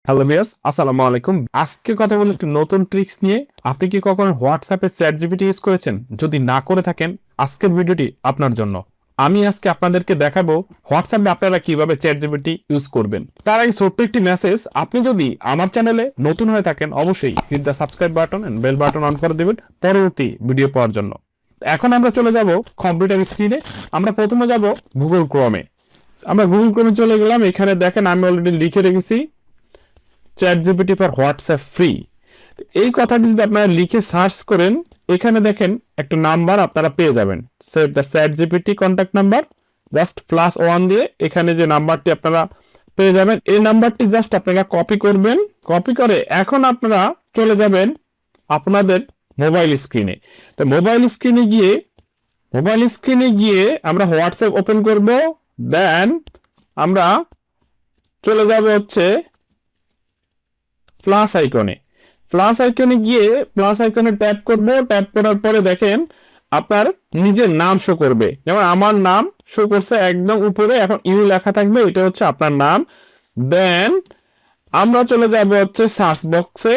Hello viewers, আসসালামু আলাইকুম। আজকে কথা বলবো একটি নতুন ট্রিক্স নিয়ে। আপনি কি কখনো হোয়াটসঅ্যাপে চ্যাট জিপিটি ইউজ করেছেন? যদি না করে থাকেন, আজকের ভিডিওটি আপনার জন্য। আমি আজকে আপনাদেরকে দেখাবো হোয়াটসঅ্যাপে আপনারা কিভাবে চ্যাট জিপিটি ইউজ করবেন। তার আগে ছোট্ট একটি মেসেজ, আপনি যদি আমার চ্যানেলে নতুন হয়ে থাকেন অবশ্যই hit the subscribe button and bell button on করে দিবেন পরবর্তী ভিডিও পাওয়ার জন্য। এখন আমরা চলে যাব কম্পিউটার স্ক্রিনে। আমরা প্রথমে যাব গুগল ক্রোমে। আমরা গুগল ক্রোমে চলে গেলাম। এখানে দেখেন আমি অলরেডি লিখে রেখেছি chat GPT for WhatsApp free. এই কথাটি যদি আপনারা লিখে সার্চ করেন, এখানে দেখেন একটা নাম্বার আপনারা পেয়ে যাবেন, save the chat GPT contact number. Just +1 দিয়ে এখানে যে নাম্বারটি আপনারা পেয়ে যাবেন, এই নাম্বারটি জাস্ট আপনারা কপি করবেন। কপি করে এখন আপনারা চলে যাবেন আপনাদের মোবাইল স্ক্রিনে। তো মোবাইল স্ক্রিনে গিয়ে আমরা হোয়াটসঅ্যাপ ওপেন করব। দেন আমরা চলে যাব হচ্ছে প্লাস আইকনে গিয়ে প্লাস আইকনে ট্যাপ করব। ট্যাপ করার পরে দেখেন আপনার নিজের নাম শো করবে। যেমন আমার নাম শো করছে একদম উপরে, এখন ইউ লেখা থাকবে, এটা হচ্ছে আপনার নাম। দেন আমরা চলে যাব হচ্ছে সার্চ বক্সে,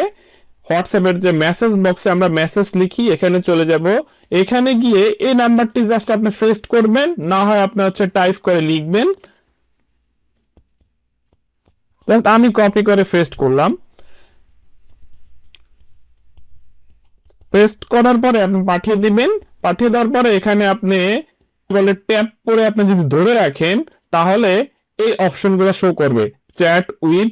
হোয়াটসঅ্যাপের যে মেসেজ বক্সে আমরা মেসেজ লিখি, এখানে চলে যাব। এখানে গিয়ে এই নাম্বারটি জাস্ট আপনি পেস্ট করবেন, না হয় আপনি হচ্ছে টাইপ করে লিখবেন। আমি কপি করে পেস্ট করলাম। পেস্ট করার পরে আপনি পাঠিয়ে দিবেন। পাঠিয়ে দেওয়ার পরে এখানে আপনি বলে ট্যাপ করে আপনি যদি ধরে রাখেন, তাহলে এই অপশনগুলো শো করবে। চ্যাট উইথ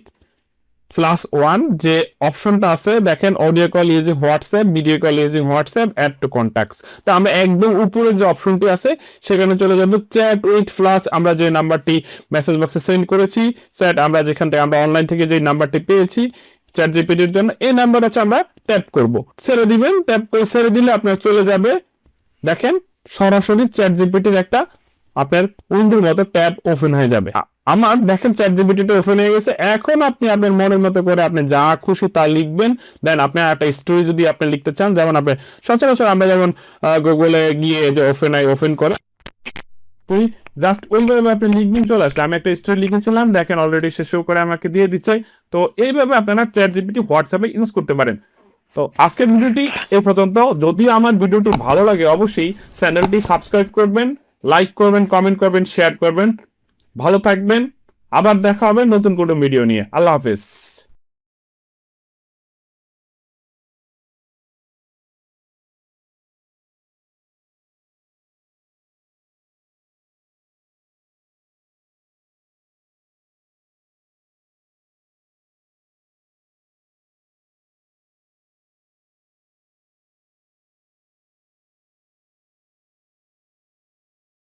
+1 যে অপশনটা আছে দেখেন, audio call using WhatsApp, video call using WhatsApp, add to contacts. তো আমরা একদম উপরে যে অপশনটি আছে সেখানে চলে যাব। চ্যাট উইথ প্লাস আমরা যে নাম্বারটি মেসেজ বক্সে সেন্ড করেছি, চ্যাট আমরা যেখান থেকে আমরা অনলাইন থেকে যে নাম্বারটি পেয়েছি চ্যাট জিপিটির জন্য, এই নাম্বার হচ্ছে আমরা ট্যাপ করব। ছেড়ে দিবেন। ট্যাপ করে ছেড়ে দিলে আপনার চলে যাবে, দেখেন সরাসরি চ্যাট জিপিটির একটা আপনার উইন্ডোর মতো ট্যাব ওপেন হয়ে যাবে। আমার দেখেন চ্যাট জিপিটিটা ওপেন হয়ে গেছে। এখন আপনি আপনার মনের মতো করে আপনি যা খুশি তা লিখবেন। দেন আপনি একটা স্টোরি যদি আপনি লিখতে চান, যেমন আপনি সচরাচর আমরা যেমন গুগলে গিয়ে যে ওপেন করে জাস্ট ওইভাবে আপনি লিখবেন, চলে আসলে আমি একটা স্টোরি লিখেছিলাম, দেখেন অলরেডি সে শো করে আমাকে দিয়ে দিচ্ছে। তো এইভাবে আপনারা চ্যাট জিপিটি হোয়াটসঅ্যাপে ইউজ করতে পারেন। তো আজকের ভিডিওটি এ পর্যন্ত। যদি আমার ভিডিওটি ভালো লাগে অবশ্যই চ্যানেলটি সাবস্ক্রাইব করবেন, লাইক করবেন, কমেন্ট করবেন, শেয়ার করবেন। ভালো থাকবেন। আবার দেখা হবে নতুন কোনো ভিডিও নিয়ে। আল্লাহ হাফেজ।